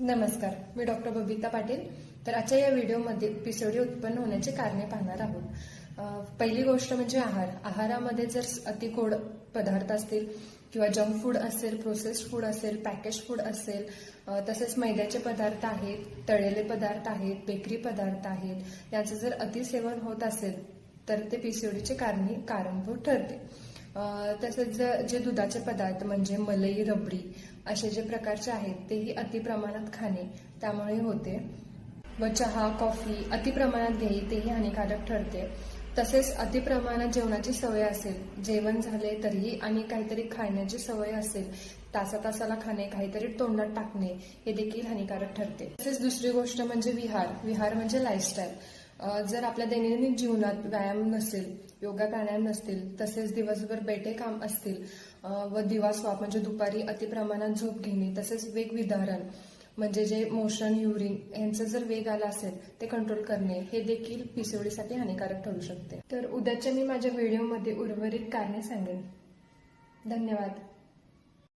नमस्कार, मी डॉक्टर बबिता पाटील. तर आजच्या या व्हिडिओमध्ये पीसीओडी उत्पन्न होण्याची कारणे पाहणार आहोत. पहिली गोष्ट म्हणजे आहारामध्ये जर अति गोड पदार्थ असतील किंवा जंक फूड असेल, प्रोसेस्ड फूड असेल, पॅकेज फूड असेल, तसेच मैद्याचे पदार्थ आहेत, तळलेले पदार्थ आहेत, बेकरी पदार्थ आहेत, याचं जर अतिसेवन होत असेल तर ते पीसीओडीचे कारणीभूत ठरते. तसेच जे दुधाचे पदार्थ म्हणजे मलाई, रबडी असे जे प्रकारचे आहेत तेही अति प्रमाणात खाणे त्यामुळे होते. व चहा, कॉफी अति प्रमाणात घेणे तेही हानिकारक ठरते. तसेच अति प्रमाणात जेवणाची सवय असेल, जेवण झाले तरीही आणि काहीतरी खाण्याची सवय असेल, तासाला खाणे, काहीतरी तोंडात टाकणे हे देखील हानिकारक ठरते. तसेच दुसरी गोष्ट म्हणजे विहार म्हणजे लाईफस्टाईल. जर आपल्या दैनंदिन जीवनात व्यायाम नसेल, योगा प्राणायाम नसतील, तसेच दिवसभर बैठे काम असतील व दिवास्वाप म्हणजे दुपारी अतिप्रमाणात झोप घेणे, तसेच वेगविधारण म्हणजे जे मोशन, युरिन यांचा जर वेग आला असेल ते कंट्रोल करणे हे देखील पीसीओडीसाठी हानिकारक ठरू शकते. तर उद्याच्या मी माझ्या व्हिडिओमध्ये उर्वरित कारणे सांगेन. धन्यवाद.